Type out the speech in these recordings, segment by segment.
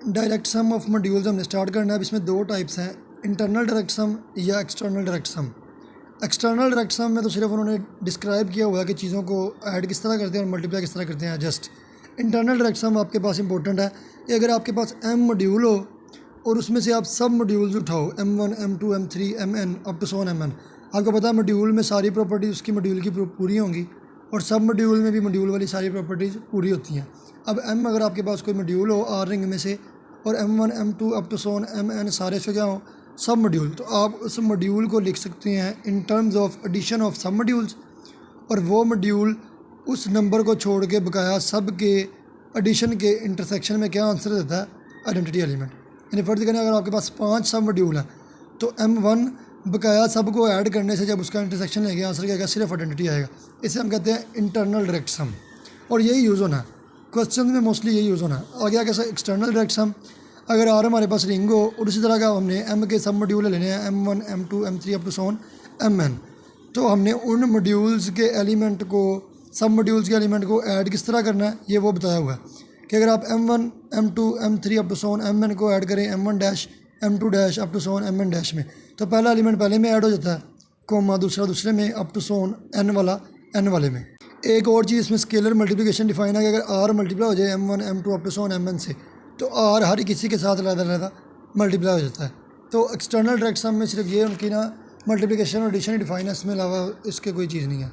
Direct sum of modules हमने start करना है। अब इसमें दो टाइप्स हैं, इंटरनल डायरेक्ट सम या external direct sum. External direct sum में तो सिर्फ उन्होंने डिस्क्राइब किया हुआ है कि चीज़ों को ऐड किस तरह करते हैं और मल्टीप्लाई किस तरह करते हैं जस्ट। इंटरनल डायरेक्ट सम आपके पास इंपॉर्टेंट है कि अगर आपके पास m मॉड्यूल हो और उसमें से आप सब मॉड्यूल्स उठाओ m1 m2 m3 mn up to so on mn। आपको पता है मॉड्यूल में सारी प्रॉपर्टीज़ उसकी मॉड्यूल की पूरी होंगी और सब मॉड्यूल में भी मॉड्यूल वाली सारी प्रॉपर्टीज़ पूरी होती हैं। अब m अगर आपके पास कोई मॉड्यूल हो R रिंग में से और m1 m2 up to so on mn सारे से क्या हो सब मॉड्यूल, तो आप उस मॉड्यूल को लिख सकते हैं in terms of addition of sub modules, और वो मॉड्यूल उस नंबर को छोड़ के बकाया सब के एडिशन के इंटरसेक्शन में क्या आंसर देता है, आइडेंटिटी एलिमेंट। यानी फर्ज करें अगर आपके पास 5 सब मॉड्यूल है तो m1 बकाया सब को ऐड करने से जब उसका इंटरसेक्शन लेंगे आंसर क्या आएगा, सिर्फ आइडेंटिटी आएगा। इसे हम कहते हैं इंटरनल डायरेक्ट सम और यही यूज़ होना है क्वेश्चन में, मोस्टली यही यूज़ होना है। आगे कैसा एक्सटर्नल डायरेक्ट सम, अगर R हमारे पास रिंग हो और उसी तरह का हमने m के सब मॉड्यूल लेने हैं m1 m2 m3 up to so on mn, तो हमने उन मॉड्यूल्स के एलिमेंट को सब मॉड्यूल्स के एलिमेंट को ऐड किस तरह करना है ये वो बताया हुआ है कि अगर आप m1 m2 m3 up to so on mn को ऐड करें m1 dash m2 dash up to so on mn dash में, तो पहला एलिमेंट पहले में ऐड हो जाता है, कोमा दूसरा दूसरे में up to so on n वाला n वाले में। एक और चीज़ इसमें स्केलर मल्टीप्लिकेशन डिफाइन है कि अगर r मल्टीप्लाई हो जाए m1 m2 up to so on mn से, तो r हर किसी के साथ अलग मल्टीप्लाई हो जाता है। तो एक्सटर्नल डायरेक्ट सम में सिर्फ ये उनकी ना मल्टीप्लिकेशन और एडिशन ही डिफाइन है, इसमें अलावा इसके कोई चीज़ नहीं है।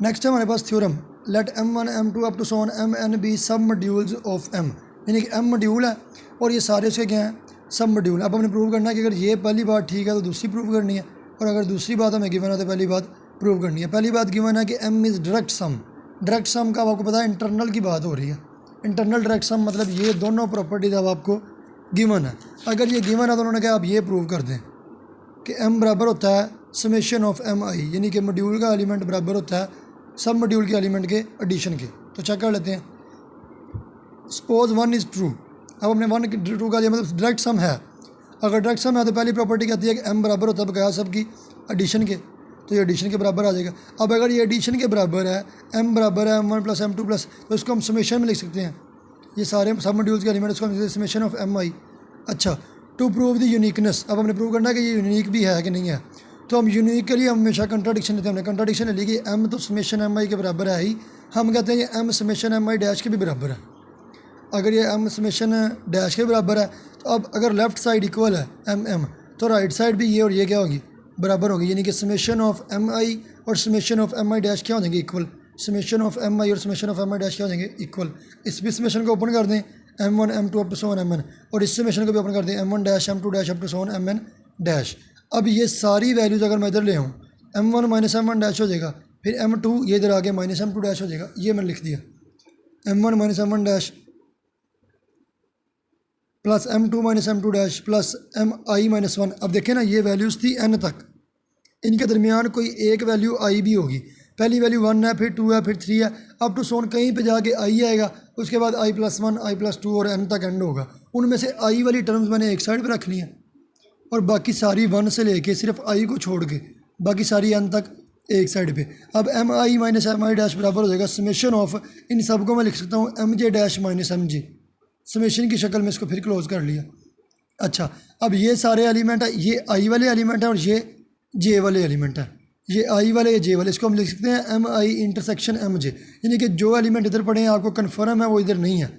नेक्स्ट है हमारे पास theorem, let m1 m2 up to so on mn be submodules of m, यानी कि m मॉड्यूल है और ये सारे उसके क्या हैं, सब मॉड्यूल। अब हमने प्रूव करना है कि अगर ये पहली बात ठीक है तो दूसरी प्रूव करनी है, और अगर दूसरी बात हमें गिवन है तो पहली बात प्रूव करनी है। पहली बात गिवन है कि m is direct sum. Direct sum का आपको पता है इंटरनल की बात हो रही है। इंटरनल डायरेक्ट सम मतलब ये दोनों प्रॉपर्टीज अब आपको गिवन है। अगर ये गिवन है तो उन्होंने कहा आप ये प्रूव कर दें कि m बराबर होता है समेशन ऑफ mi, यानी कि मॉड्यूल का एलिमेंट बराबर होता है सब मॉड्यूल के एलिमेंट के एडिशन के। तो चेक कर लेते हैं। सपोज 1 इज़ ट्रू, अब हमने 1 ट्रू का लिया मतलब डायरेक्ट सम है। अगर डायरेक्ट सम है तो पहली प्रॉपर्टी कहती है कि m बराबर होता है बकाया सब की एडिशन के, तो ये एडिशन के बराबर आ जाएगा। अब अगर ये एडिशन के बराबर है, m बराबर है m1 प्लस m2 प्लस, तो इसको हम समेशन में लिख सकते हैं, ये सारे सब मॉड्यूल्स के एलिमेंट, इसको हम समेशन ऑफ mi। अच्छा, टू प्रूव द यूनिकनेस, अब हमने प्रूव करना है कि ये यूनिक भी है कि नहीं है, तो हम यूनिक के लिए हमेशा कंट्राडिक्शन लेते हैं। हमने कंट्राडिक्शन ले ली कि m तो समेशन mi के बराबर है ही, हम कहते हैं ये m समेशन mi डैश के भी बराबर है। अगर ये m समेशन डैश के बराबर है तो अब अगर लेफ़्ट साइड इक्वल है m तो राइट साइड भी ये और ये क्या होगी, बराबर होगी, यानी कि समेशन ऑफ mi और समेशन ऑफ mi डैश क्या हो जाएंगे, इक्वल। समेशन ऑफ mi और समेशन ऑफ mi डैश क्या हो जाएंगे, इक्वल। इस भी समेशन को ओपन कर दें m1 m2 up to so on mn, और इस समेशन को भी ओपन कर दें m1 dash m2 dash up to so on mn dash. अब ये सारी वैल्यूज़ अगर मैं इधर ले आऊँ m1 माइनस m1 डैश हो जाएगा, फिर m2 ये इधर आगे माइनस m2 डैश हो जाएगा, ये मैंने लिख दिया m1 minus m1 dash plus m2 minus m2 dash plus mi minus 1। अब देखें ना ये वैल्यूज़ थी n तक, इनके दरमियान कोई एक वैल्यू i भी होगी। पहली वैल्यू 1 है, फिर 2 है, फिर 3 है, अप टू सोन कहीं पे जाके i आएगा, उसके बाद i प्लस 1 i प्लस 2 और n तक एंड होगा। उनमें से i वाली टर्म्स मैंने एक साइड पर रखनी है और बाकी सारी 1 से लेके सिर्फ i को छोड़ के बाकी सारी n तक एक साइड पे। अब mi माइनस mi डैश बराबर हो जाएगा समेशन ऑफ, इन सब को मैं लिख सकता हूँ mj dash minus mj, summation की शक्ल में इसको फिर क्लोज कर लिया। अच्छा, अब ये सारे एलिमेंट है, ये i वाले एलिमेंट है और ये j वाले एलिमेंट है, ये i वाले ये j वाले, इसको हम लिख सकते हैं mi इंटरसेक्शन mj, यानी कि जो एलिमेंट इधर पड़े हैं आपको कन्फर्म है वो इधर नहीं है।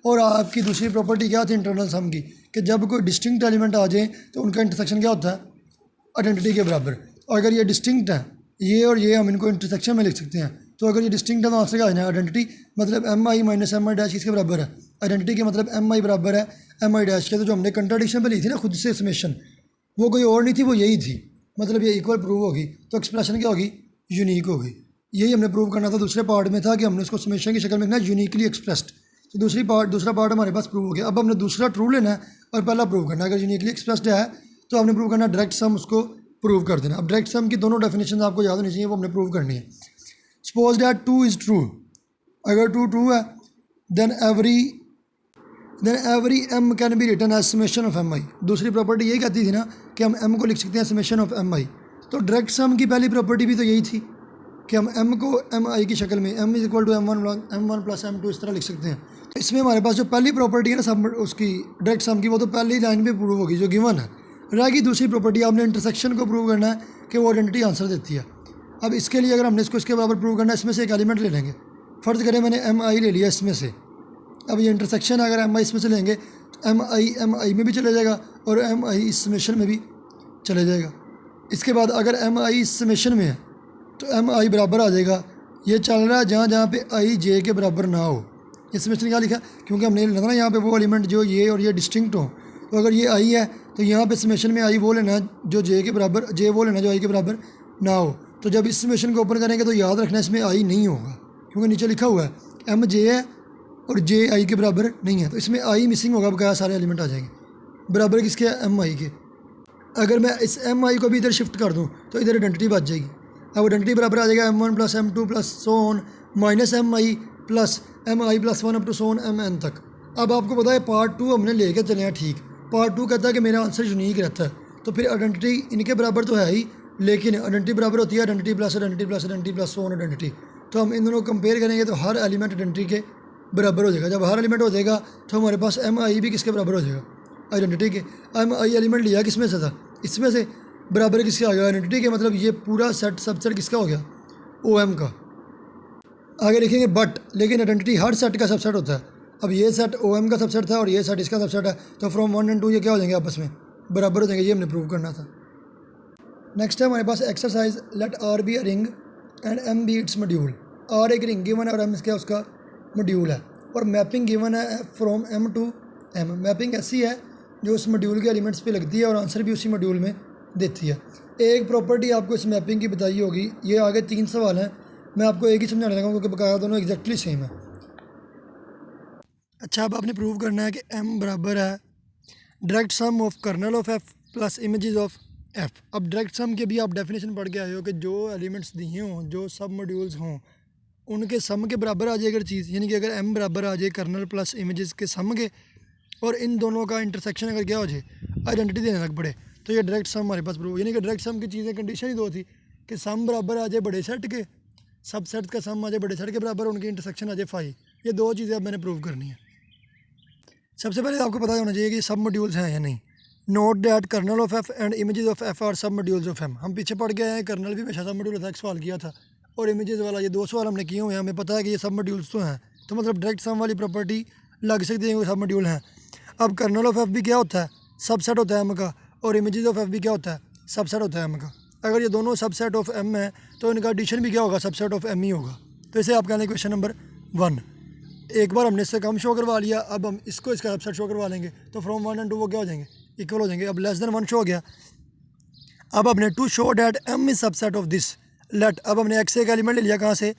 और आपकी दूसरी प्रॉपर्टी क्या थी इंटरनल सम की, कि जब कोई डिस्टिंक्ट एलिमेंट आ जाए तो उनका इंटरसेक्शन क्या होता है, आइडेंटिटी के बराबर। और अगर ये डिस्टिंक्ट है, ये और ये हम इनको इंटरसेक्शन में लिख सकते हैं, तो अगर ये डिस्टिंक्ट है तो आंसर क्या आ जाए, आइडेंटिटी मतलब mi माइनस mi डैश किसके बराबर है, आइडेंटिटी के मतलब mi बराबर है mi डैश के। तो जो हमने कंट्राडिक्शन पे ली थी ना खुद से समेशन, वो कोई और नहीं थी, वो यही थी, मतलब ये इक्वल प्रूव होगी, तो एक्सप्रेशन क्या होगी, यूनिक होगी। यही हमने प्रूव करना था। दूसरे पार्ट में था कि हमने उसको समेशन की शक्ल में लिखना यूनिकली एक्सप्रेस्ड, तो दूसरा पार्ट हमारे पास प्रूव हो गया। अब हमने दूसरा ट्रू लेना है और पहला प्रूव करना है। अगर यूनिकली एक्सप्रेस्ड है तो हमने प्रूव करना है डायरेक्ट सम, उसको प्रूव कर देना। अब डायरेक्ट सम की दोनों डेफिनेशन आपको याद होनी चाहिए, वो हमने प्रूव करनी है। सपोज दैट 2 इज़ ट्रू, अगर 2 ट्रू है then every m can be written as summation of mi। दूसरी प्रॉपर्टी यही कहती थी ना कि हम m को लिख सकते हैं समेशन ऑफ mi, तो डायरेक्ट सम की पहली प्रॉपर्टी भी तो यही थी कि हम m को एम आई की शक्ल में m is equal to m1 plus m2 इस तरह लिख सकते हैं। तो इसमें हमारे पास जो पहली प्रॉपर्टी है ना सम उसकी डायरेक्ट सम की, वो तो पहली लाइन पे प्रूव होगी जो गिवन है। रहेगी दूसरी प्रॉपर्टी, आपने इंटरसेक्शन को प्रूव करना है कि वो आइडेंटिटी आंसर देती है। अब इसके लिए अगर हमने इसके बराबर प्रूव करना है, इसमें से एक एलिमेंट ले लेंगे। फ़र्ज़ करें मैंने एम आई ले लिया इसमें से। अब ये इंटरसेक्शन अगर एम आई इसमें से लेंगे तो एम आई में भी चले जाएगा और एम आई इस समेशन में भी चले जाएगा। इसके बाद अगर एम आई इस समेशन में है तो एम आई बराबर आ जाएगा, ये चल रहा है जहाँ जहाँ पे आई जे के बराबर ना हो। ये समेशन क्या लिखा, क्योंकि हमने लेना ना यहाँ पे वो एलिमेंट जो ये और ये डिस्टिंक्ट हो। तो अगर ये आई है तो यहाँ पे समेशन में आई वो लेना जो जे के बराबर, जे वो लेना जो आई के बराबर ना हो। तो जब इस समेशन को ओपन करेंगे तो याद रखना इसमें आई नहीं होगा, क्योंकि नीचे लिखा हुआ है एम जे है और जे आई के बराबर नहीं है, तो इसमें आई मिसिंग होगा, बकाया सारे एलिमेंट आ जाएंगे। बराबर किसके, एम आई के। अगर मैं इस एम आई को भी इधर शिफ्ट कर दूँ तो इधर आइडेंटिटी बच जाएगी। अब आइडेंटिटी बराबर आ जाएगा m1 plus m2 plus so on minus M I plus +1 up to so on mn तक। अब आपको पता है पार्ट 2 हमने लेके चले हैं, ठीक। पार्ट 2 कहता है कि मेरा आंसर यूनिक रहता है, तो फिर आइडेंटिटी इनके बराबर तो है ही, लेकिन आइडेंटिटी बराबर होती है identity plus identity plus identity plus so on identity. तो हम इन दोनों को कंपेयर करेंगे तो हर एलिमेंट आइडेंटिटी के बराबर हो जाएगा। जब हर एलिमेंट हो जाएगा तो हमारे पास एम आई भी किसके बराबर हो जाएगा, आइडेंटिटी के। एम आई एलिमेंट लिया किसमें से था, इसमें से, बराबर किसके आ गया, आइडेंटिटी के। मतलब ये पूरा सेट सबसेट किसका हो गया, ओ एम का। आगे लिखेंगे बट, लेकिन आइडेंटिटी हर सेट का सबसेट होता है। अब ये सेट ओ एम का सबसेट था और ये सेट इसका सबसेट है, तो फ्रॉम 1 और 2 ये क्या हो जाएंगे, आपस में बराबर हो जाएंगे। ये हमने प्रूव करना था। नेक्स्ट है हमारे पास exercise, let R be a ring and M be its module. R एक रिंग गिवन है और एम क्या उसका मॉड्यूल है, और मैपिंग गिवन है from M to M. Mapping ऐसी है जो उस मॉड्यूल के एलिमेंट्स पे लगती है और आंसर भी उसी मॉड्यूल में देती है। एक प्रॉपर्टी आपको इस मैपिंग की बताई होगी। ये आगे 3 सवाल हैं, मैं आपको एक ही समझाने लगा क्योंकि बकाया दोनों एग्जैक्टली सेम है। अच्छा, अब आपने प्रूव करना है कि m बराबर है direct sum of kernel of f plus images of f। अब डायरेक्ट सम के भी आप डेफिनेशन पढ़ के आए हो कि जो एलिमेंट्स दिए हों, जो सब मॉड्यूल्स हों, उनके सम के बराबर आ जाए अगर चीज़, यानी कि अगर m बराबर आ जाए कर्नल प्लस इमेजेस के सम के, और इन दोनों का इंटरसेक्शन अगर क्या हो जाए, आइडेंटिटी देने लग पड़े, तो ये डायरेक्ट सम हमारे पास प्रूव। यानी कि डायरेक्ट सम की चीज़ें कंडीशन ही 2 थी कि सम बराबर आ जाए बड़े सेट के, सब सेट का सम आ जाए बड़े सेट के बराबर, उनकी इंटरसेक्शन आ जाए फाई। ये 2 चीज़ें अब मैंने प्रूव करनी है। सबसे पहले आपको पता होना चाहिए कि सब मॉड्यूल्स हैं या नहीं। Note that kernel of F and images of F are submodules of M. हम पीछे पढ़ के आए हैं, कर्नल भी हमेशा सब मॉड्यूल था, एक सवाल किया था, और इमेजेस वाला ये 2 सवाल हमने किए हुए हैं। हमें पता है कि ये सब मॉड्यूल्स तो हैं, तो मतलब डायरेक्ट सम वाली प्रॉपर्टी लग सकती है, सब मॉड्यूल हैं। अब कर्नल ऑफ एफ भी क्या होता है, सबसेट होता है एम का, और इमेजेस ऑफ एफ भी क्या होता है, सबसेट होता है एम का। अगर ये दोनों सबसेट ऑफ एम है तो इनका एडिशन भी क्या होगा, सबसेट ऑफ एम ही होगा। तो इसे आप कहते हैं क्वेश्चन नंबर 1। एक बार हमने इससे कम शो करवा लिया, अब हम इसको इसका सबसेट शो करवा लेंगे, तो फ्रॉम 1 और 2 वो क्या हो जाएंगे, इक्वल हो जाएंगे। अब लेस देन 1 शो हो गया। अब हमने to show that M is subset of this let. अब हमने एक्स एक एलिमेंट ले लिया, कहाँ से,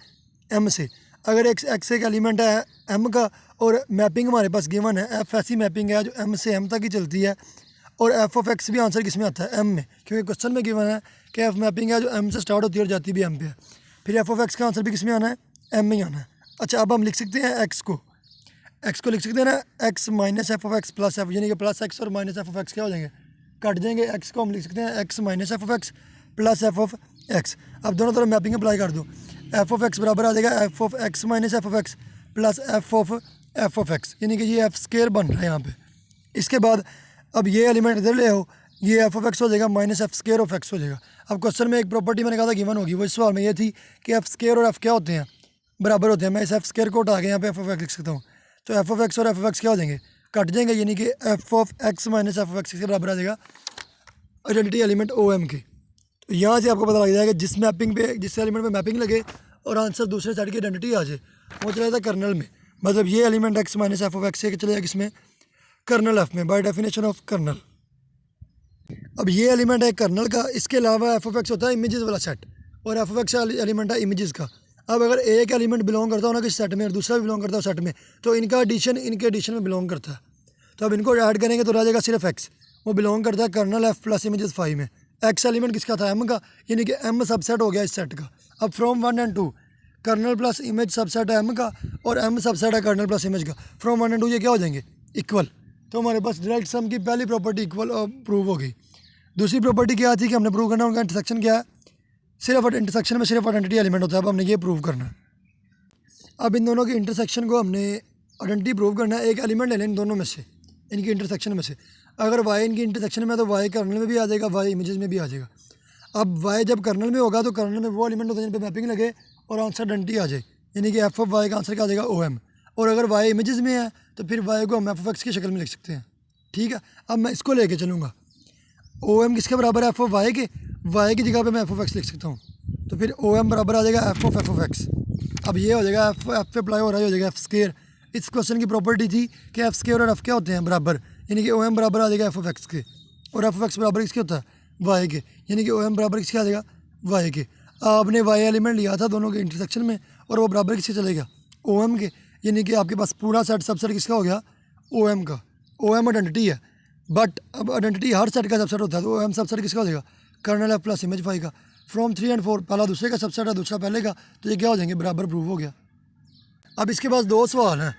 एम से। अगर एक्स एक एलिमेंट है एम का और मैपिंग हमारे पास गिवन है, एफ ऐसी मैपिंग है जो एम से एम तक ही चलती है, और एफ ऑफ एक्स भी आंसर किस में आता है, एम में, क्योंकि क्वेश्चन में गिवन है कि एफ मैपिंग है जो एम से स्टार्ट होती है और जाती भी एम पे है। फिर एफ ऑफ एक्स का आंसर भी किस में आना है, एम में ही आना है। अच्छा, अब हम लिख सकते हैं एक्स को लिख सकते हैं ना, x minus F of x plus F, यानी कि प्लस एक्स और माइनस एफ ऑफ एक्स क्या हो जाएंगे, कट जाएंगे। एक्स को हम लिख सकते हैं x minus F of x plus F of x. अब दोनों तरफ मैपिंग अप्लाई कर दो, एफ ऑफ एक्स बराबर आ जाएगा F of x minus F of x plus F of x, यानी कि ये एफ स्केयर बन रहा है यहाँ पे। इसके बाद अब ये एलिमेंट इधर ले आओ, ये एफ ऑफ एक्स हो जाएगा minus F square of x हो जाएगा। अब क्वेश्चन में एक प्रॉपर्टी मैंने कहा था गिवन होगी, वो इस सवाल में ये थी कि एफ स्केयर और एफ क्या होते हैं, बराबर होते हैं। मैं इस एफ स्केयर को उठा के यहाँ पे एफ ऑफ एक्स लिख सकता हूँ, तो एफ ऑफ एक्स और एफ ऑफ एक्स क्या हो जाएंगे, कट जाएंगे, यानी कि F of x minus F of X के बराबर आ जाएगा आइडेंटिटी एलिमेंट ओ एम की। तो यहाँ से आपको पता लग जाएगा जिस मैपिंग पे, जिस एलिमेंट पे मैपिंग लगे और आंसर दूसरे साइड की आइडेंटिटी आ जाए, वो चला जाता है कर्नल में। मतलब ये element x minus F of x से चले जाएगा किसमें, कर्नल एफ में, बाय डेफिनेशन ऑफ कर्नल। अब ये एलिमेंट है कर्नल का, इसके अलावा एफ ऑफ एक्स होता है इमेजेस वाला सेट, और एफ ऑफ एक्स एलिमेंट है इमेजेस का। अब अगर एक एलिमेंट बिलोंग करता हो ना किसी सेट में और दूसरा भी बिलोंग करता हो सेट में, तो इनका एडिशन इनके एडिशन में बिलोंग करता है। तो अब इनको ऐड करेंगे तो रह जाएगा सिर्फ एक्स, वो बिलोंग करता है कर्नल एफ प्लस इमेजेस 5 में। एक्स एलिमेंट किसका था, एम का, यानी कि एम सबसेट हो गया इस सेट का। अब फ्रॉम 1 और 2 कर्नल प्लस इमेज सबसेट है एम का और एम सबसेट है कर्नल प्लस इमेज का। फ्रॉम 1 और 2 ये क्या हो जाएंगे, इक्वल। तो हमारे पास डायरेक्ट सम की पहली प्रॉपर्टी इक्वल प्रूव हो गई। दूसरी प्रॉपर्टी क्या थी कि हमने प्रूव करना उनका इंटरसेक्शन क्या है, सिर्फ इंटरसेक्शन में सिर्फ आइडेंटिटी एलिमेंट होता है। अब हमने ये प्रूव करना है। अब इन दोनों के इंटरसेक्शन को हमने आइडेंटिटी प्रूव करना है। एक एलिमेंट ले लें इन दोनों में से, इनकी इंटरसेक्शन में से। अगर वाई इनकी इंटरसेक्शन में है तो वाई कर्नल में भी आ जाएगा, वाई इमेजेस में भी आ जाएगा। अब वाई जब कर्नल में होगा तो कर्नल में वो एलिमेंट होते हैं जिन पर मैपिंग लगे और आंसर आइडेंटिटी आ जाए, यानी कि एफ ऑफ वाई का आंसर क्या आ जाएगा OM। और अगर वाई इमेजेस में है तो फिर वाई को हम एफ ऑफ एक्स की शक्ल में लिख सकते हैं। ठीक है, अब मैं इसको लेके चलूँगा। OM किसके बराबर है? एफ ऑफ वाई के। वाई की जगह पे मैं एफ ऑफ एक्स लिख सकता हूँ, तो फिर OM बराबर आ जाएगा एफ ऑफ एक्स। अब ये हो जाएगा एफ पे अप्लाई हो रहा है, हो जाएगा एफ स्केयर। इस क्वेश्चन की प्रॉपर्टी थी कि एफ स्केयर और एफ क्या होते हैं? बराबर, यानी कि OM बराबर आ जाएगा एफ ऑफ एक्स के, और एफ ऑफ एक्स बराबर किसके होता है? वाई के, यानी कि OM बराबर किसके आ जाएगा? वाई के। आपने वाई एलिमेंट लिया था दोनों के इंटरसेक्शन में, और वो बराबर किसके चलेगा? OM के, यानी कि आपके पास पूरा सेट सबसेट किसका हो गया? OM का। OM आइडेंटिटी है, बट अब आइडेंटिटी हर सेट का सबसेट होता है, तो OM सबसेट किसका हो जाएगा? Kernel F plus image phi का। फ्रॉम 3 और 4 पहला दूसरे का सबसेट है, दूसरा पहले का, तो ये क्या हो जाएंगे? बराबर प्रूव हो गया। अब इसके पास दो सवाल हैं।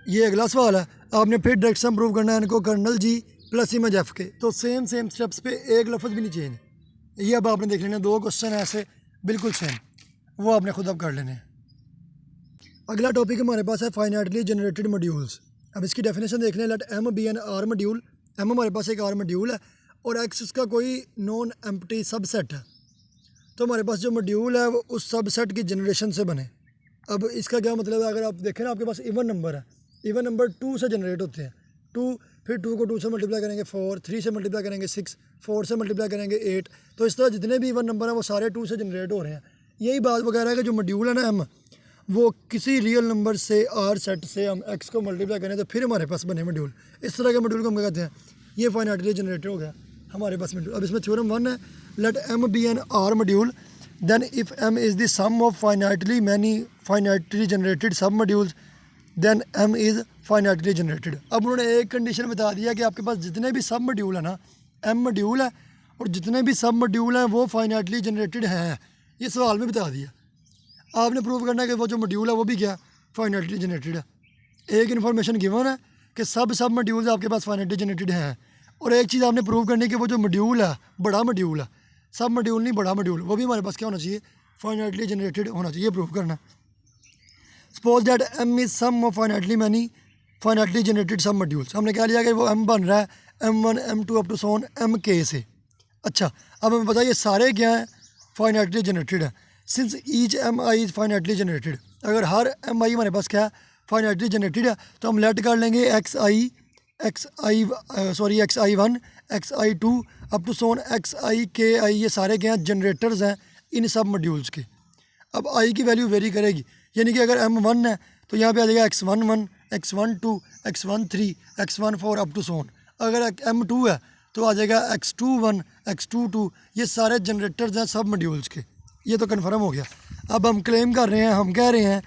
ये अगला सवाल है, आपने फिर डायरेक्ट सम प्रूव करना है इनको कर्नल जी प्लस इमेज एफ के। तो सेम स्टेप्स पे एक लफ्ज़ भी नहीं चेंज। ये अब आपने देख लेना, दो क्वेश्चन है ऐसे बिल्कुल सेम, वो आपने खुद अब कर लेने हैं। अगला टॉपिक हमारे पास है फाइनाइटली जनरेटेड मॉड्यूल्स। अब इसकी डेफिनेशन देख लें। Let M be an R module. M हमारे पास एक आर मॉड्यूल है और X इसका कोई नॉन एम्प्टी सबसेट है। तो हमारे पास जो मॉड्यूल है वो उस सबसेट की जनरेशन से बने। अब इसका क्या मतलब है? अगर आप देखें ना, आपके पास इवन नंबर है, इवन नंबर 2 से जनरेट होते हैं। 2, फिर 2 को 2 से मल्टीप्लाई करेंगे 4, 3 से मल्टीप्लाई करेंगे 6, 4 से मल्टीप्लाई करेंगे 8। तो इस तरह जितने भी इवन नंबर हैं वो सारे 2 से जनरेट हो रहे हैं। यही बात वगैरह है कि जो मॉड्यूल है ना M, वो किसी रियल नंबर से R सेट से हम X को मल्टीप्लाई करें तो फिर हमारे पास बने मॉड्यूल। इस तरह के मॉड्यूल को हम क्या कहते हैं? ये फाइनाइटली जनरेटेड हो गया हमारे पास मॉड्यूल। अब इसमें थ्योरम 1 है, let M be an R module then if M is the sum of finitely many finitely generated submodules then M is finitely generated. अब उन्होंने एक कंडीशन बता दिया कि आपके पास जितने भी सब मॉड्यूल है ना, M मॉड्यूल है और जितने भी सब मॉड्यूल हैं वो फाइनाइटली जनरेटेड हैं। ये सवाल में बता दिया। आपने प्रूव करना है कि वो जो मॉड्यूल है वो भी क्या? फाइनाइटली जनरेटेड है। एक इन्फॉर्मेशन गिवन है कि सब मॉड्यूल्स आपके पास फाइनाइटली जनरेटेड हैं, और एक चीज़ आपने प्रूव करनी है कि वो जो मॉड्यूल है बड़ा मॉड्यूल है, सब मॉड्यूल नहीं बड़ा मॉड्यूल, वो भी हमारे पास क्या होना चाहिए? फाइनाइटली जनरेटेड होना चाहिए। प्रूव करना। Suppose that M is sum of finitely many finitely generated submodules. हमने क्या लिया कि वो M बन रहा है M1 M2 up to so on MK से। अच्छा, अब हमें पता है ये सारे क्या हैं? फाइनाइटली जनरेटेड है। Since each MI is finitely generated, अगर हर MI हमारे पास क्या है? फाइनाइटली जनरेटेड है, तो हम लेट कर लेंगे XI1 XI2 up to Son XIKI। ये सारे क्या हैं? जनरेटर्स हैं इन सब मॉड्यूल्स के। अब I की वैल्यू वेरी करेगी, यानी कि अगर M1 है तो यहाँ पे आ जाएगा X11 X12 X13 X14 up to सोन। अगर M2 है तो आ जाएगा X21 X22। ये सारे जनरेटर्स हैं सब मॉड्यूल्स के। ये तो कन्फर्म हो गया। अब हम क्लेम कर रहे हैं, हम कह रहे हैं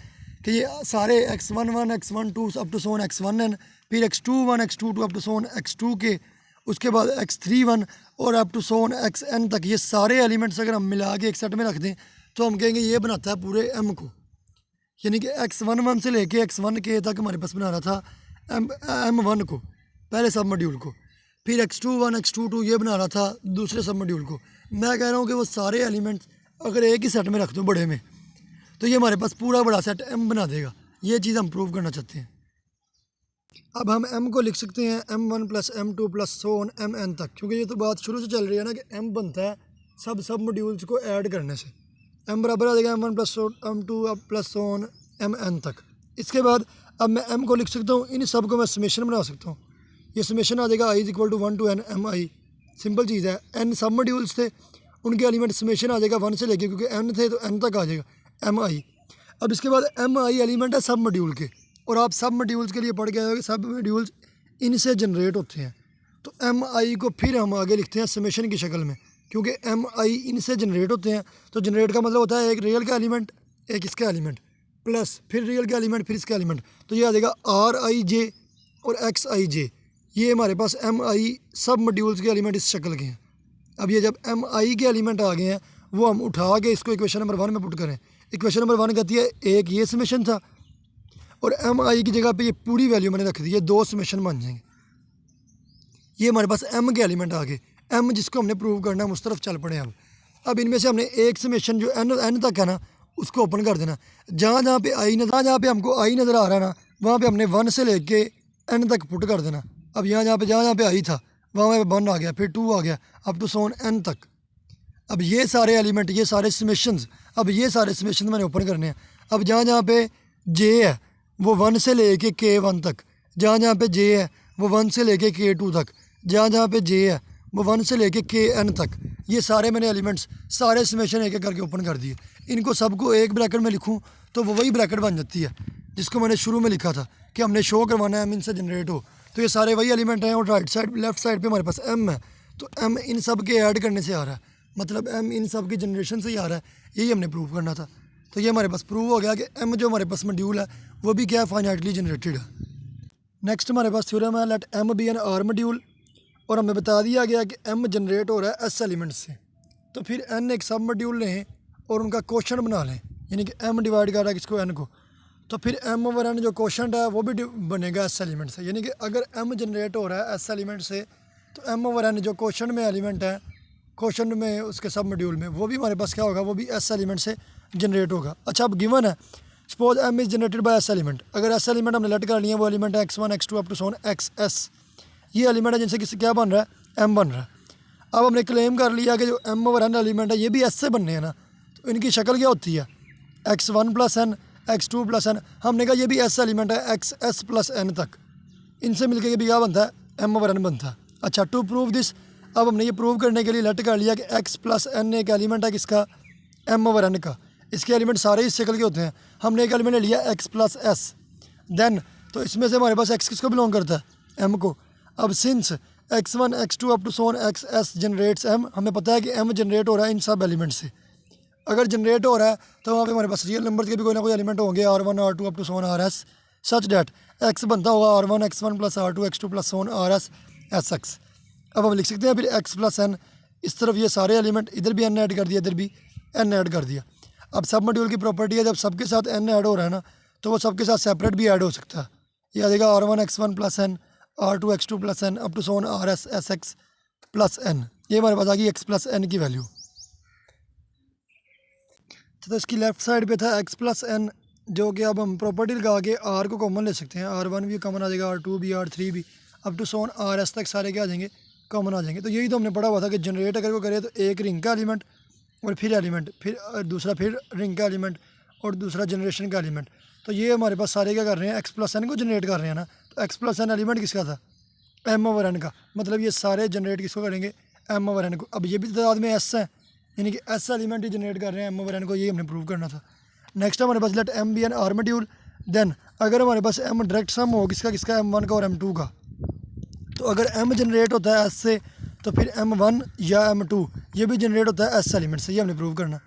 कि ये सारे X11 X12 up to Son X1N, फिर X21 X22 up to Son X2 के, उसके बाद X31 और अप टू सोन XN तक, ये सारे एलिमेंट्स अगर हम मिला के एक सेट में रख दें तो हम कहेंगे ये बनाता है पूरे M को। यानी कि X11 से लेके X1K तक हमारे पास बना रहा था M1 को, पहले सब मॉड्यूल को, फिर X21 X22 ये बना रहा था दूसरे सब मॉड्यूल को। मैं कह रहा हूँ कि वो सारे एलिमेंट्स अगर एक ही सेट में रख दूँ बड़े में, तो ये हमारे पास पूरा बड़ा सेट M बना देगा। ये चीज़ हम प्रूव करना चाहते हैं। अब हम M को लिख सकते हैं M1 plus M2 plus so on MN तक, क्योंकि ये तो बात शुरू से चल रही है ना कि M बनता है सब मॉड्यूल्स को ऐड करने से। M बराबर आ जाएगा M1 plus M2 plus so on MN तक। इसके बाद अब मैं M को लिख सकता हूँ, इन सब को मैं समेशन बना सकता हूँ। ये समेशन आ जाएगा I is equal to 1 to N MI। Simple चीज़ है, N सब मॉड्यूल्स थे, उनके एलिमेंट समेशन आ जाएगा 1 से लेके, क्योंकि N थे तो N तक आ जाएगा MI। अब इसके बाद MI एलिमेंट है सब मॉड्यूल के, और आप सब मॉड्यूल्स के लिए पढ़ के आए हो कि सब मॉड्यूल्स इनसे जनरेट होते हैं। तो MI को फिर हम आगे लिखते हैं समेशन की शक्ल में, क्योंकि MI इनसे जनरेट होते हैं। तो जनरेट का मतलब होता है एक रियल का एलिमेंट, एक इसका एलिमेंट, प्लस फिर रियल का एलिमेंट, फिर इसका एलिमेंट। तो ये आ जाएगा RIJ और XIJ। ये हमारे पास MI सब मॉड्यूल्स के एलिमेंट इस शक्ल के हैं। अब ये जब MI के एलिमेंट आ गए हैं, वो हम उठा के इसको इक्वेशन नंबर 1 में पुट करें। इक्वेशन नंबर 1 कहती है एक ये समेशन था, और MI की जगह पे ये पूरी वैल्यू मैंने रख दी है, 2 समेशन बन जाएंगे। ये हमारे पास M के एलिमेंट आ गए। M जिसको हमने प्रूव करना है, उस तरफ चल पड़े। अब इनमें से हमने एक समेशन जो एन तक है ना उसको ओपन कर देना। जहाँ जहाँ पे हमको आई नज़र आ रहा है ना वहाँ पे हमने 1 से लेके एन तक पुट कर देना। अब जहाँ जहाँ पे आई था वहाँ पे 1 आ गया, फिर 2 आ गया, अप टू सोन एन तक। अब ये सारे एलिमेंट, ये सारे समेशंस, अब ये सारे समेशन मैंने ओपन करने हैं। अब जहाँ जहाँ पे जे है वो 1 से लेके K1 तक, जहाँ जहाँ पे जे है वो 1 से लेके K2 तक, जहाँ जहाँ पे जे है वो 1 से लेके Kn तक, ये सारे मैंने एलिमेंट्स सारे समेशन एक एक करके ओपन कर दिए। इनको सबको एक ब्रैकेट में लिखूँ तो वो वही ब्रैकेट बन जाती है जिसको मैंने शुरू में लिखा था कि हमने शो करवाना है एम इनसे जनरेट हो। तो ये सारे वही एलिमेंट हैं और राइट साइड लेफ्ट साइड पे हमारे पास एम है, तो एम इन सब के ऐड करने से आ रहा है, मतलब एम इन सब की जनरेशन से ही आ रहा है। यही हमने प्रूव करना था। तो ये हमारे पास प्रूव हो गया कि एम जो हमारे पास मॉड्यूल है वो भी क्या है, फाइनाइटली जनरेटेड है। नेक्स्ट हमारे पास थ्योरम है let M be an R module, और हमें बता दिया गया कि एम जनरेट हो रहा है एस एलिमेंट से। तो फिर एन एक सब मॉड्यूल लें और उनका क्वेश्चन बना लें, यानी कि एम डिवाइड कर रहा है किसको, एन को। तो फिर एम ओवर एन जो क्वेश्चन है वो भी बनेगा एस एलिमेंट से, यानी कि अगर एम जनरेट हो रहा है एस एलिमेंट से तो एम ओवर एन जो क्वेश्चन में एलिमेंट है, क्वेश्चन में उसके सब मॉड्यूल में, वो भी हमारे पास क्या होगा, वो भी एस एलिमेंट से जनरेट होगा। अच्छा अब गिवन है suppose M is generated by S element, अगर एस एलिमेंट हमने लेट कर लिया वो एलिमेंट है x1 x2 up to so on xs, ये एलिमेंट है जिनसे किसी क्या बन रहा है, एम बन रहा है। अब हमने क्लेम कर लिया कि जो एम ओवर एन एलिमेंट है ये भी एस से बनने हैं ना, तो इनकी शक्ल क्या होती है, x1 plus N x2 plus N, हमने कहा ये भी एस एलिमेंट है xs प्लस एन तक, इनसे मिलकर ये भी क्या बनता है, एम ओवर एन बनता है। अच्छा टू प्रूव दिस, अब हमने ये प्रूव करने के लिए लेट कर लिया कि x प्लस एन एक एलिमेंट है किसका, एम ओवर एन का, इसके एलिमेंट सारे इस शक्ल के होते हैं। हमने एक एलिमेंट ले लिया x प्लस एस, देन तो इसमें से हमारे पास x किसको बिलोंग करता है, m को। अब since x1 x2 up to so on xs generates m, हमें पता है कि m जनरेट हो रहा है इन सब एलिमेंट से। अगर जनरेट हो रहा है तो वहाँ पे हमारे पास रियल नंबर के भी कोई ना कोई एलिमेंट होंगे, r1 r2 up to so on rs, such that x बनता होगा r1 x1 plus r2 x2 plus so on rs sx। अब हम लिख सकते हैं फिर x प्लस एन, इस तरफ ये सारे एलिमेंट, इधर भी n ऐड कर दिया, इधर भी n ऐड कर दिया। अब सब मॉड्यूल की प्रॉपर्टी है जब सबके साथ n ऐड हो रहा है ना तो वो सबके साथ सेपरेट भी ऐड हो सकता है। ये आ जाएगा r1 x1 plus N r2 x2 plus N up to so on rs sx plus N, ये हमारे पास आ गई x प्लस एन की वैल्यू। तो इसकी लेफ्ट साइड पे था x प्लस एन, जो कि अब हम प्रॉपर्टी लगा के r को कॉमन ले सकते हैं, r1 भी कॉमन आ जाएगा, r2 भी, r3 भी, अप टू सोन rs तक सारे क्या आ जाएंगे, कॉमन आ जाएंगे। तो यही तो हमने पढ़ा हुआ था कि जनरेट अगर को करे तो एक रिंग का एलिमेंट और फिर एलिमेंट, फिर दूसरा फिर रिंग का एलिमेंट और दूसरा जनरेशन का एलिमेंट। तो ये हमारे पास सारे क्या कर रहे हैं, एक्स प्लस एन को जनरेट कर रहे हैं ना, तो एक्स प्लस एन एलिमेंट किसका था, एम ओवर एन का, मतलब ये सारे जनरेट किसको करेंगे, एम ओवर एन को। अब ये भी तादाद में एस है, यानी कि एस एलिमेंट ही जनरेट कर रहे हैं एम ओवर एन को, ये हमने प्रूव करना था। नेक्स्ट हमारे पास let M be an R module, then अगर हमारे पास एम डायरेक्ट सम हो किसका किसका, एम वन का और एम टू का, तो अगर एम जनरेट होता है एस से तो फिर m1 या m2 ये भी जनरेट होता है एस एलिमेंट से, ये हमने प्रूव करना।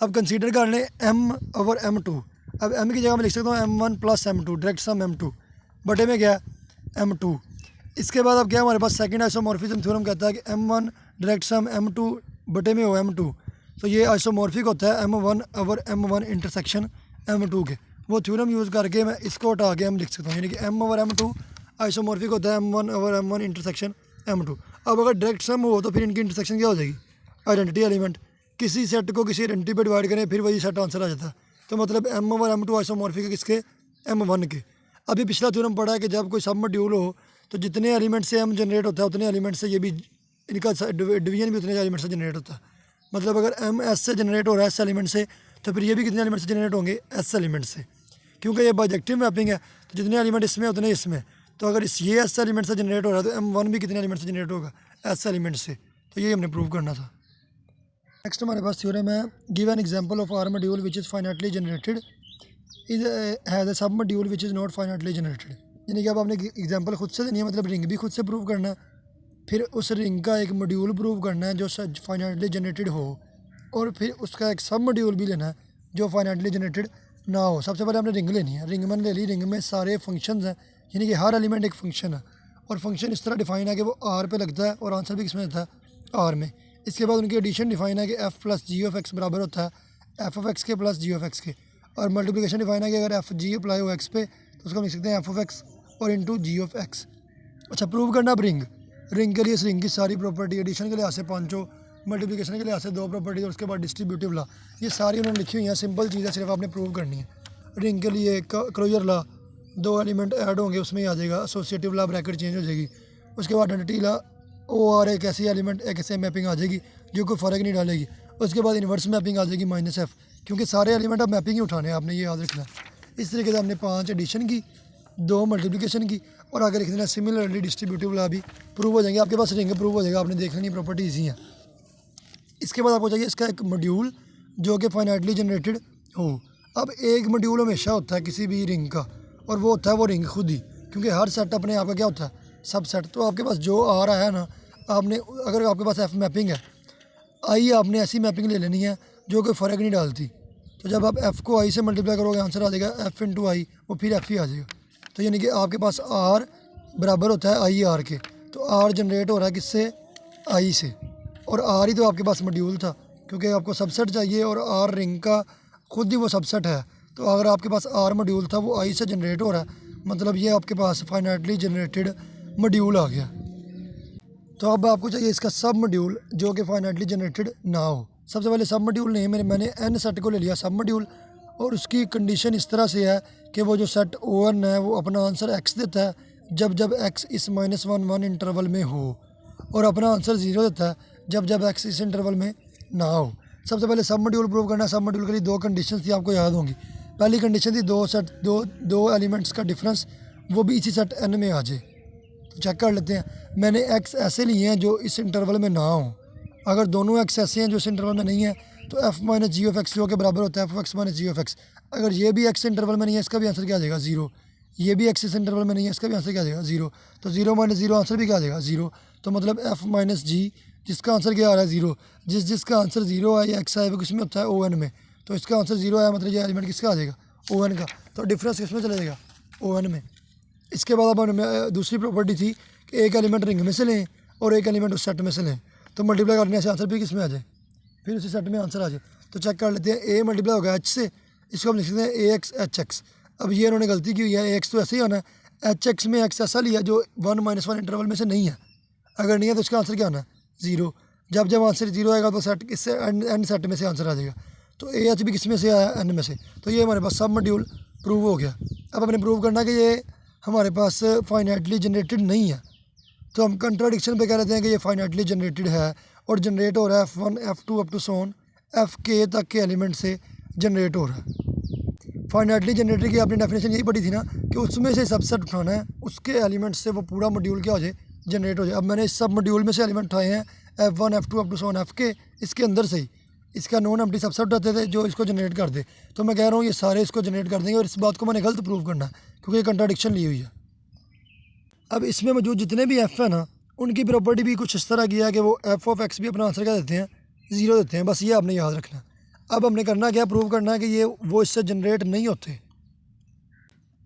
अब कंसीडर कर लें m ओवर m2, अब m की जगह मैं लिख सकता हूँ m1 plus m2 direct sum m2 बटे में क्या m2। इसके बाद अब क्या हमारे पास सेकंड आइसोमॉर्फिज्म थ्योरम कहता है कि m1 डायरेक्ट सम m2 बटे में हो m2, तो ये आइसोमॉर्फिक होता है m1 over m1 intersection m2 के। वो थ्योरम यूज़ करके मैं इसको हटा के m लिख सकता हूँ, यानी कि m ओवर m2 आइसोमॉर्फिक होता है m1 over m1 intersection m2। अब अगर डायरेक्ट सम हो तो फिर इनकी इंटरसेक्शन क्या हो जाएगी, आइडेंटिटी एलिमेंट, किसी सेट को किसी आइडेंटिटी पे डिवाइड करें फिर वही सेट आंसर आ जाता है। तो मतलब m ओवर m2 आइसोमॉर्फिक है किसके, m1 के। अभी पिछला थ्योरम पढ़ा है कि जब कोई सब मॉड्यूल हो तो जितने एलिमेंट से m जनरेट होता है उतने एलिमेंट से ये भी इनका डिवीजन भी उतने एलिमेंट से जनरेट होता है। मतलब अगर m s से जनरेट हो रहा है एस एलिमेंट से तो फिर ये भी कितने एलिमेंट से जनरेट होंगे, एस एलिमेंट से, क्योंकि ये बाइजेक्टिव मैपिंग है, तो जितने एलिमेंट इसमें उतने इसमें। तो अगर इस ये एस एलिमेंट से जनरेट हो रहा है तो m1 भी कितने एलिमेंट से जनरेट होगा, एस एलिमेंट से। तो ये हमने प्रूव करना था। नेक्स्ट हमारे पास थ्योरम है give an example of R module which is finitely generated is has a submodule which is not finitely generated, यानी कि अब आपने एग्जांपल खुद से देनी है, मतलब रिंग भी खुद से प्रूव करना है, फिर उस रिंग का एक मॉड्यूल प्रूव करना है जो फाइनाइटली जनरेटेड हो, और फिर उसका एक सब मॉड्यूल भी लेना है जो फाइनाइटली जनरेटेड ना हो। सबसे पहले हमने रिंग लेनी है, रिंग मैंने ले ली, रिंग में सारे फंक्शंस हैं, यानी कि हर एलिमेंट एक फंक्शन है, और फंक्शन इस तरह डिफाइन है कि वो आर पे लगता है और आंसर भी किसमें आता है, आर में। इसके बाद उनकी एडिशन डिफाइन है कि F plus G of X बराबर होता है एफ ऑफ एक्स के प्लस जी ऑफ एक्स के, और मल्टीप्लिकेशन डिफाइन है कि अगर एफ जी अप्लाई हो एक्स पे तो उसको हम लिख सकते हैं एफ ऑफ एक्स और इंटू जी ऑफ एक्स। अच्छा प्रूव करना अब रिंग, रिंग के लिए इस रिंग की सारी प्रॉपर्टी एडिशन के लिहाज से पाँचों मल्टीप्लिकेशन के लिहाज से दो प्रॉपर्टी और उसके बाद डिस्ट्रीब्यूटिव लॉ, ये सारी उन्होंने लिखी हुई हैं। सिंपल चीज़ है, सिर्फ आपने प्रूव करनी है। रिंग के लिए क्लोजर लॉ, दो एलिमेंट ऐड होंगे उसमें ही आ जाएगा। एसोसिएटिव लॉ ब्रैकेट चेंज हो जाएगी। उसके बाद आइडेंटिटी लॉ, ओ आर एक ऐसी एलिमेंट एक ऐसे मैपिंग आ जाएगी जो कोई फ़र्क नहीं डालेगी। उसके बाद इन्वर्स मैपिंग आ जाएगी -f, क्योंकि सारे एलिमेंट अब मैपिंग ही उठाने हैं, आपने ये याद रखना है। इस तरीके से हमने 5 एडिशन की, 2 मल्टीप्लिकेशन की और आगे लिख देना सिमिलरली डिस्ट्रीब्यूटिव लॉ भी प्रूव हो जाएंगे। आपके पास रिंग प्रूव हो जाएगा, आपने देख लेनी प्रॉपर्टी ईजी है। इसके बाद आपको चाहिए इसका एक मॉड्यूल जो कि फाइनाइटली जनरेटेड हो। अब एक मॉड्यूल हमेशा होता है किसी भी रिंग का, और वो होता है वो रिंग खुद ही, क्योंकि हर सेट अपने आप का क्या होता है, सब सेट। तो आपके पास जो आ रहा है ना, आपने अगर आपके पास एफ मैपिंग है, आई आपने ऐसी मैपिंग ले लेनी है जो कोई फ़र्क नहीं डालती। तो जब आप एफ़ को आई से मल्टीप्लाई करोगे आंसर आ जाएगा एफ़ इंटू आई, वो फिर एफ़ ही आ जाएगा। तो यानी कि आपके पास आर बराबर होता है आई आर के। तो आर जनरेट हो रहा है किससे, आई से, और आर ही तो आपके पास मॉड्यूल था, क्योंकि आपको सबसेट चाहिए और आर रिंग का खुद ही वो सबसेट है। तो अगर आपके पास आर मॉड्यूल था, वो आई से जनरेट हो रहा है, मतलब ये आपके पास फाइनाइटली जनरेटेड मॉड्यूल आ गया। तो अब आपको चाहिए इसका सब मॉड्यूल जो कि फाइनाइटली जनरेटेड ना हो। सबसे पहले सब मॉड्यूल नहीं, मैंने एन सेट को ले लिया सब मॉड्यूल, और उसकी कंडीशन इस तरह से है कि वो जो सेट ओ एन है वो अपना आंसर एक्स देता है जब जब एक्स इस -1 इंटरवल में हो, और अपना आंसर 0 देता है जब जब एक्स इस इंटरवल में ना हो। सबसे पहले सब मॉड्यूल प्रूव करना है। सब मॉड्यूल के लिए 2 कंडीशन थी, आपको याद होंगी। पहली कंडीशन थी दो एलिमेंट्स का डिफरेंस वो भी इसी सेट एन में आ जाए। तो चेक कर लेते हैं। मैंने एक्स ऐसे लिए हैं जो इस इंटरवल में ना हो। अगर दोनों एक्स ऐसे हैं जो इस इंटरवल में नहीं है, तो F minus G of X जो के बराबर होता है F X minus G of X. अगर ये भी एक्स इंटरवल में नहीं है, इसका भी आंसर क्या आ जाएगा, 0। ये भी एक्स इस इंटरवल में नहीं है, इसका भी आंसर क्या आ जाएगा, 0। तो 0 माइनस 0 आंसर भी क्या आ जाएगा, 0। तो मतलब एफ माइनस जी जिसका आंसर क्या आ रहा है, 0। जिसका आंसर 0 है या एक्स है वो किसमें होता है, ओ एन में। तो इसका आंसर 0 है, मतलब ये एलिमेंट किसका आ जाएगा, ओ एन का। तो डिफरेंस किस में चला जाएगा, ओ एन में। इसके बाद अब दूसरी प्रॉपर्टी थी कि एक एलिमेंट रिंग में से लें और एक एलिमेंट उस सेट में से लें, तो मल्टीप्लाई करने से आंसर भी किस में आ जाए, फिर उसी सेट में आंसर आ जाए। तो चेक कर लेते हैं। ए मल्टीप्लाई होगा एच से, इसको हम लिख सकते हैं ए एक्स एच एक्स। अब ये इन्होंने गलती की हुई है, ए एक्स तो ऐसे ही आना है, एच एक्स में एक्स ऐसा लिया जो 1 - 1 इंटरवल में से नहीं है। अगर नहीं है तो इसका आंसर क्या आना है, 0। जब जब आंसर 0 आएगा तो सेट किससे, एन सेट में से आंसर आ जाएगा। तो ए एच भी किस में से आया, एन में से। तो ये हमारे पास सब मॉड्यूल प्रूव हो गया। अब हमने प्रूव करना कि ये हमारे पास फाइनाइटली जनरेटेड नहीं है। तो हम कंट्राडिक्शन पे कह रहे हैं कि ये फाइनाइटली जनरेटेड है और जनरेट हो रहा है F1 F2 up to Son Fk तक के एलिमेंट से जनरेट हो रहा है। फाइनाइटली जनरेटेड की आपने डेफिनेशन यही पढ़ी थी ना, कि उसमें से सबसेट उठाना है, उसके एलिमेंट से वो पूरा मॉड्यूल क्या हो जाए, जनरेट हो जाए। अब मैंने इस सब मॉड्यूल में से एलिमेंट उठाए हैं F1 F2 up to Son Fk, इसके अंदर से ही इसका नॉन एम्प्टी सबसेट उठाते थे जो इसको जनरेट कर दे। तो मैं कह रहा हूँ ये सारे इसको जनरेट कर देंगे, और इस बात को मैंने गलत प्रूव करना है क्योंकि ये कंट्राडिक्शन ली हुई है। अब इसमें मौजूद जितने भी एफ़ है ना, उनकी प्रॉपर्टी भी कुछ इस तरह की है कि वो एफ ऑफ एक्स भी अपना आंसर क्या देते हैं, 0 देते हैं। बस ये आपने याद रखना है। अब हमने करना क्या, प्रूव करना है कि ये वो इससे जनरेट नहीं होते।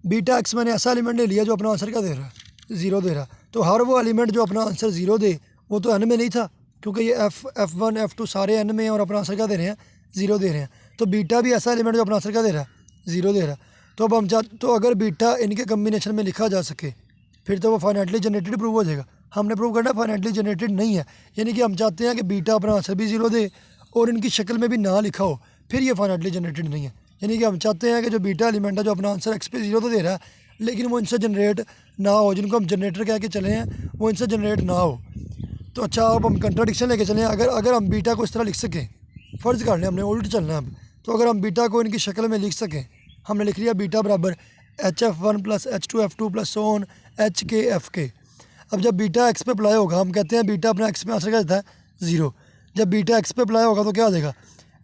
बीटा एक्स मैंने ऐसा एलिमेंट ले लिया जो अपना आंसर क्या दे रहा है, 0 दे रहा है। तो हर वो एलिमेंट जो अपना आंसर 0 दे वो तो एन में नहीं था, क्योंकि ये F1 F2 सारे एन में हैं और अपना आंसर क्या दे रहे हैं, 0 दे रहे हैं। तो बीटा भी ऐसा एलिमेंट जो अपना आंसर क्या दे रहा है, 0 दे रहा है। तो अब हम तो अगर बीटा इनके कम्बिनेशन में लिखा जा सके फिर तो वो फाइनाइटली जनरेटेड प्रूव हो जाएगा। हमने प्रूव करना फाइनाइटली जनरेटेड नहीं है, यानी कि हम चाहते हैं कि बीटा अपना आंसर भी 0 दे और इनकी शक्ल में भी ना लिखा हो, फिर ये फाइनाइटली जनरेटेड नहीं है। यानी कि हम चाहते हैं कि जो बीटा एलिमेंट है जो अपना आंसर एक्स पे 0 तो दे रहा है, लेकिन वो इनसे जनरेट ना हो, जिनको हम जनरेटर कह के चले हैं वो इनसे जनरेट ना हो। तो अच्छा, अब हम कंट्राडिक्शन लेके चलें। अगर हम बीटा को इस तरह लिख सकें, फ़र्ज़ कर लें हमने उल्ट चलना है अब, तो अगर हम बीटा को इनकी शक्ल में लिख सकें, हमने लिख लिया बीटा बराबर HF1 + H2F2 + सोन HK अब जब बीटा एक्स पे अप्लाई होगा, हम कहते हैं बीटा अपना एक्स पे आंसर क्या देता है, 0। जब बीटा एक्स पे अप्लाई होगा तो क्या हो जाएगा,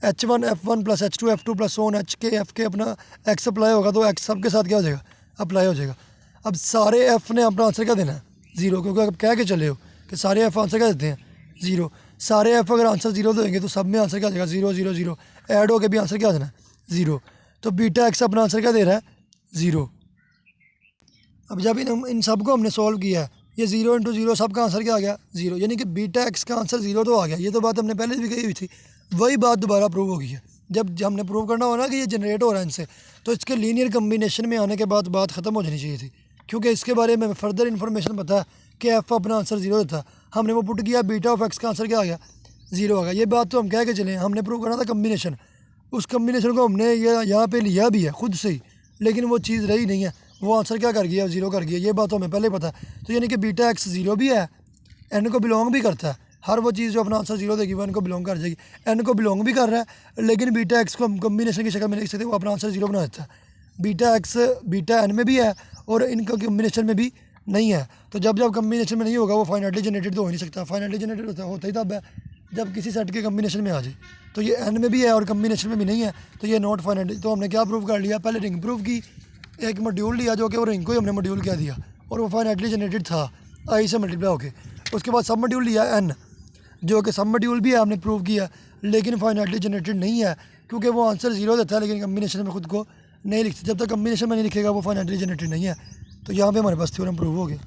H1F1 + H2F2 + सोन HK अपना एक्स अप्लाई होगा तो एक्स सब के साथ क्या हो जाएगा, अप्लाई हो जाएगा। अब सारे एफ़ ने अपना आंसर क्या देना है, 0, क्योंकि आप कह के चले हो कि सारे एफ़ आंसर क्या देते हैं, 0। सारे एफ़ अगर आंसर 0 देंगे तो सब में आंसर क्या आ जाएगा, 0 0 0, ऐड हो के भी आंसर क्या आ जाना है, 0। तो बीटा एक्स अपना आंसर क्या दे रहा है, 0। अब जब इन सब को हमने सॉल्व किया है, ये 0 × 0 सब का आंसर क्या आ गया, 0, यानी कि बीटा एक्स का आंसर 0 तो आ गया। ये तो बात हमने पहले भी कही हुई थी, वही बात दोबारा प्रूव हो गई है। जब हमने प्रूव करना हो ना कि ये जनरेट हो रहा है इनसे, तो इसके लीनियर कम्बिनेशन में आने के बाद बात ख़त्म हो जानी चाहिए थी, क्योंकि इसके बारे में फर्दर इन्फॉर्मेशन पता है कि एफ़ अपना आंसर 0 देता है। हमने वो पुट किया, बीटा ऑफ एक्स का आंसर क्या आ गया, ज़ीरो आ गया। ये बात तो हम कह के चले, हमने प्रूव करना था कम्बिनेशन, उस कम्बिनेशन को हमने यहाँ पे लिया भी है खुद से ही, लेकिन वो चीज़ रही नहीं है, वो आंसर क्या कर गया, ज़ीरो कर गया। ये बात तो हमें पहले ही पता है। तो यानी कि बीटा एक्स ज़ीरो भी है, एन को बिलोंग भी करता है। हर वो चीज़ जो अपना आंसर ज़ीरो देगी वो एन को बिलोंग कर जाएगी। एन को बिलोंग भी कर रहा है, लेकिन बीटा एक्स को हम कम्बिनेशन की शक्ल में लिख सकते हैं, वो अपना आंसर ज़ीरो बना देता है। बीटा एक्स बीटा एन में भी है और इनका कम्बिनेशन में भी नहीं है। तो जब जब कम्बिनेशन में नहीं होगा वो फाइनाइटली जनरेटेड तो हो नहीं सकता। फाइनाइटली जनरेटेड होता ही तब है जब किसी सेट के कम्बिनेशन में आ जाए। तो ये एन में भी है और कम्बिनेशन में भी नहीं है, तो ये नॉट फाइनाइटली। तो हमने क्या प्रूव कर लिया, पहले रिंग प्रूव की, एक मॉड्यूल लिया जो कि वो रिंग को ही हमने मॉड्यूल कह दिया और वो फाइनाइटली जनरेटेड था आई से मल्टीप्लाई होके। उसके बाद सब मॉड्यूल लिया एन, जो कि सब मॉड्यूल भी है, हमने प्रूव किया, लेकिन फाइनाइटली जनरेटेड नहीं है क्योंकि वो आंसर ज़ीरो देता है लेकिन कम्बिनेशन में खुद को नहीं लिखते। जब तक कम्बिनेशन में नहीं लिखेगा वो फाइनाइटली जनरेटेड नहीं है। तो यहाँ पे हमारे पास थ्योरम प्रूव हो गया।